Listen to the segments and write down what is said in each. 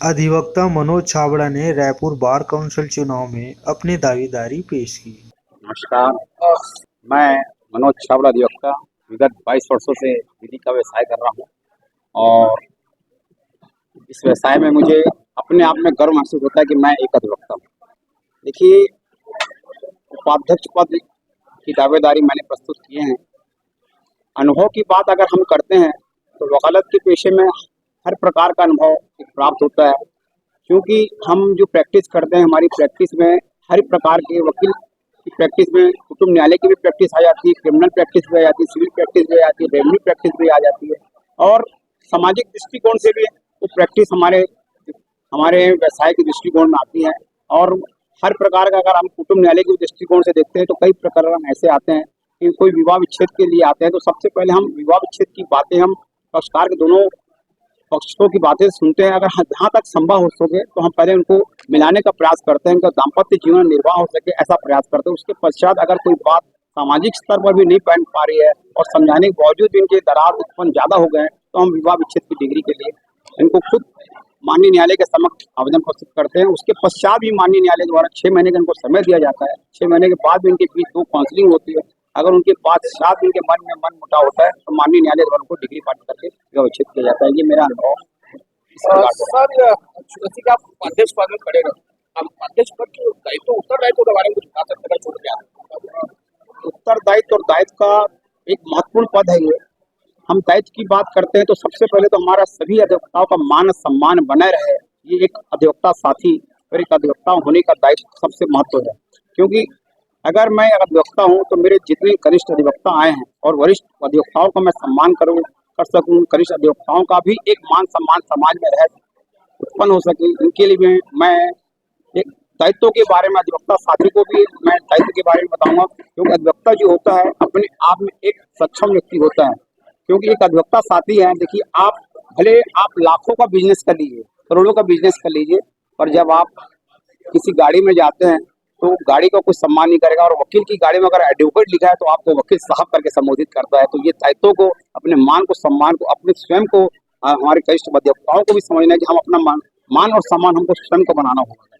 अधिवक्ता मनोज छाबड़ा ने Raipur bar council चुनाव में अपनी दावेदारी पेश की। नमस्कार। मैं मनोज छाबड़ा अधिवक्ता विगत 22 वर्षों से विधि का व्यवसाय कर रहा हूँ और इस व्यवसाय में मुझे अपने आप में गर्व महसूस होता है कि मैं एक अधिवक्ता हूँ। देखिए, उपाध्यक्ष पद की दावेदारी मैंने प्रस्तुत किए हैं। अनुभव की बात अगर हम करते हैं तो वकालत के पेशे में हर प्रकार का अनुभव प्राप्त होता है, क्योंकि हम जो प्रैक्टिस करते हैं हमारी प्रैक्टिस में हर प्रकार के वकील की प्रैक्टिस में कुटुंब न्यायालय की भी प्रैक्टिस आ जाती है, क्रिमिनल प्रैक्टिस भी आ जाती है, सिविल प्रैक्टिस भी आ जाती है, रेवेन्यू प्रैक्टिस भी आ जाती है और सामाजिक दृष्टिकोण से भी वो प्रैक्टिस हमारे हमारे व्यवसाय के दृष्टिकोण में आती है। और हर प्रकार का अगर हम कुटुंब न्यायालय के दृष्टिकोण से देखते हैं तो कई प्रकरण ऐसे आते हैं कि कोई विवाह विच्छेद के लिए आते हैं तो सबसे पहले हम विवाह विच्छेद की बातें हम पक्षकार के दोनों पक्षों की बातें सुनते हैं। अगर जहाँ तक संभव हो सके तो हम पहले उनको मिलाने का प्रयास करते हैं, उनका दाम्पत्य जीवन निर्वाह हो सके ऐसा प्रयास करते हैं। उसके पश्चात अगर कोई बात सामाजिक स्तर पर भी नहीं बैठ पा रही है और समझाने के बावजूद भी इनके दरार उत्पन्न ज्यादा हो गए तो हम विवाह विच्छेद की डिग्री के लिए इनको खुद माननीय न्यायालय के समक्ष आवेदन प्रस्तुत करते हैं। उसके पश्चात भी माननीय न्यायालय द्वारा 6 महीने का इनको समय दिया जाता है। 6 महीने के बाद भी इनके बीच 2 काउंसलिंग होती है। अगर उनके पश्चात इनके मन में मन मुटाव होता है तो माननीय न्यायालय द्वारा उनको डिग्री पारित करके विवाह विच्छेद किया जाता है। ये मेरा अनुभव सर, जैसे कि आप अध्यक्ष पद में खड़े रहे, हम अध्यक्ष पद के दायित्व उत्तरदायित्व के बारे में कुछ बता सकते हैं? छोड़ के उत्तरदायित्व और दायित्व का एक महत्वपूर्ण पद है ये। हम दायित्व की बात करते हैं तो सबसे पहले तो हमारा सभी अधिवक्ताओं का मान सम्मान बना रहे, ये एक अधिवक्ता साथी और एक अधिवक्ता होने का दायित्व सबसे महत्व है। क्योंकि अगर मैं अधिवक्ता हूँ तो मेरे जितने कनिष्ठ अधिवक्ता आए हैं और वरिष्ठ अधिवक्ताओं का मैं सम्मान कर सकूँ, कनिष्ठ अधिवक्ताओं का भी एक मान सम्मान समाज में रह उत्पन्न हो सके, इनके लिए मैं एक दायित्व के बारे में अधिवक्ता साथी को भी मैं दायित्व के बारे में बताऊंगा। क्योंकि अधिवक्ता जो होता है अपने आप में एक सक्षम व्यक्ति होता है। क्योंकि एक अधिवक्ता साथी है, देखिए आप भले आप लाखों का बिजनेस कर लीजिए, करोड़ों का बिजनेस कर लीजिए, पर जब आप किसी गाड़ी में जाते हैं तो गाड़ी का कुछ सम्मान नहीं करेगा। और वकील की गाड़ी में अगर एडवोकेट लिखा है तो आपको वकील साहब करके संबोधित करता है। तो ये दायित्व को, अपने मान को, सम्मान को, अपने स्वयं को, हमारे कनिष्ठ अधिवक्ताओं को भी समझना है कि हम अपना मान और सम्मान हमको स्वयं को बनाना होगा।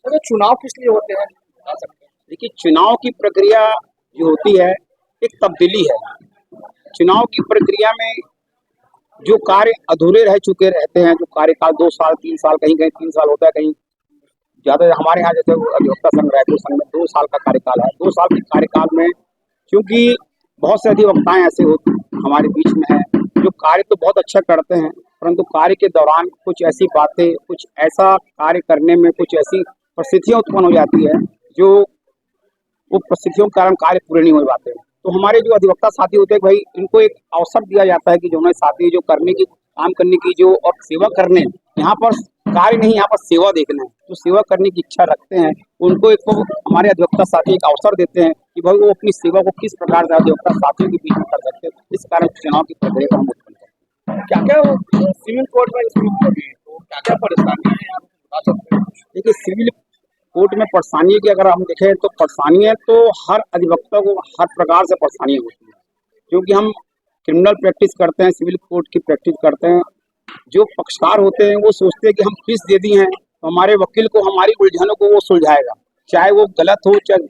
तो चुनाव किस लिए होते हैं, बता सकते हैं? देखिए, चुनाव की प्रक्रिया जो होती है एक तब्दीली है। चुनाव की प्रक्रिया में जो कार्य अधूरे रह चुके रहते हैं, जो कार्यकाल 2 साल 3 साल, कहीं कहीं 3 साल होता है, कहीं ज्यादा। हमारे यहाँ जैसे अधिवक्ता संघ रायपुर संघ में 2 साल का कार्यकाल है। 2 साल के कार्यकाल में क्योंकि बहुत से अधिवक्ताएं ऐसे होते हमारे बीच में हैं जो कार्य तो बहुत अच्छा करते हैं, परंतु कार्य के दौरान कुछ ऐसी बातें, कुछ ऐसा कार्य करने में कुछ ऐसी परिस्थितियां उत्पन्न हो जाती है जो वो परिस्थितियों के कारण कार्य पूरे नहीं हो पाते। तो हमारे जो अधिवक्ता साथी होते हैं भाई, इनको एक अवसर दिया जाता है कि जो हमारे साथी जो करने की, काम करने की जो और सेवा करने, यहाँ पर कार्य नहीं, यहाँ पर सेवा देखना है, जो सेवा करने की इच्छा रखते हैं उनको एक तो हमारे अधिवक्ता साथी एक अवसर देते हैं कि भाई वो अपनी सेवा को किस प्रकार से अधिवक्ता साथियों के बीच में कर सकते हैं। इस कारण चुनाव की प्रक्रिया को हम उत्पन्न करते हैं। क्या क्या सिविल कोर्ट में तो क्या क्या परेशानियां हैं, आप बता सकते हैं? देखिए, सिविल कोर्ट में परेशानी की अगर हम देखें तो परेशानियां तो हर अधिवक्ता को हर प्रकार से परेशानियां होती है। क्योंकि हम क्रिमिनल प्रैक्टिस करते हैं, सिविल कोर्ट की प्रैक्टिस करते हैं। जो पक्षकार होते हैं वो सोचते हैं कि हम फीस दे दी हैं तो हमारे वकील को हमारी उलझनों को वो सुलझाएगा, चाहे वो गलत हो चाहे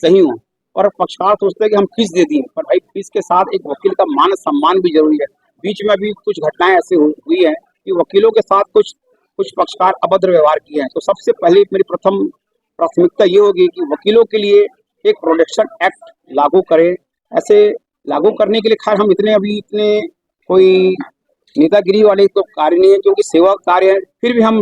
सही हो। और पक्षकार सोचते हैं कि हम फीस दे दी, पर भाई फीस के साथ एक वकील का मान सम्मान भी जरूरी है। बीच में भी कुछ घटनाएं ऐसी हुई है कि वकीलों के साथ कुछ पक्षकार अभद्र व्यवहार किए हैं। तो सबसे पहले मेरी प्रथम प्राथमिकता ये होगी कि वकीलों के लिए एक प्रोटेक्शन एक्ट लागू करें। ऐसे लागू करने के लिए खैर हम इतने कोई नेतागिरी वाले तो कार्य नहीं है, क्योंकि सेवा कार्य है। फिर भी हम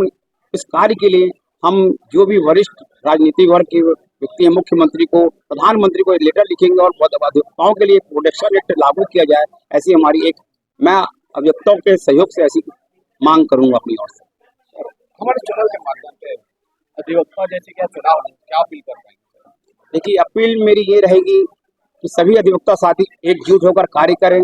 इस कार्य के लिए हम जो भी वरिष्ठ राजनीतिक वर्ग के व्यक्ति हैं, मुख्यमंत्री को, प्रधानमंत्री को एक लेटर लिखेंगे और अधिवक्ताओं के लिए प्रोटेक्शन एक्ट लागू किया जाए, ऐसी हमारी एक, मैं अधिवक्ताओं के सहयोग से ऐसी मांग करूंगा अपनी ओर से। हमारे चैनल के माध्यम से अधिवक्ता जैसे क्या चुनाव है, क्या अपील कर पाएंगे? देखिए, अपील मेरी ये रहेगी कि सभी अधिवक्ता साथी एकजुट होकर कार्य करें।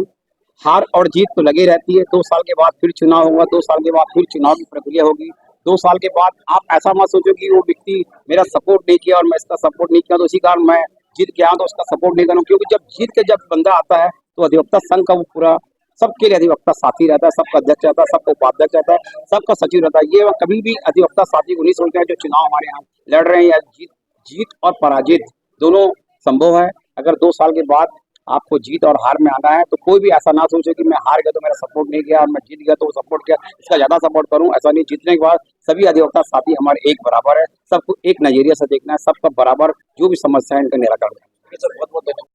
हार और जीत तो लगी रहती है। 2 साल के बाद फिर चुनाव होगा, 2 साल के बाद फिर चुनाव की प्रक्रिया होगी। 2 साल के बाद आप ऐसा मत सोचो कि वो व्यक्ति मेरा सपोर्ट नहीं किया और मैं इसका सपोर्ट नहीं किया तो उसी कारण मैं जीत गया तो उसका सपोर्ट नहीं करूँ। क्योंकि जब जीत के जब बंदा आता है तो अधिवक्ता संघ का वो पूरा सबके लिए अधिवक्ता साथी रहता है, सबका अध्यक्ष रहता है, सबका उपाध्यक्ष रहता है, सबका सचिव रहता है। ये कभी भी अधिवक्ता साथी को नहीं सोचते हैं जो चुनाव हमारे यहाँ लड़ रहे हैं या जीत और पराजित दोनों संभव है। अगर 2 साल के बाद आपको जीत और हार में आना है तो कोई भी ऐसा ना सोचे कि मैं हार गया तो मेरा सपोर्ट नहीं किया और मैं जीत गया तो सपोर्ट किया, इसका ज्यादा सपोर्ट करूं, ऐसा नहीं। जीतने के बाद सभी अधिवक्ता साथी हमारे एक बराबर है, सबको एक नजरिए से देखना है, सबका बराबर जो भी समस्या है इनका निराकरण करना है। सर बहुत बहुत धन्यवाद।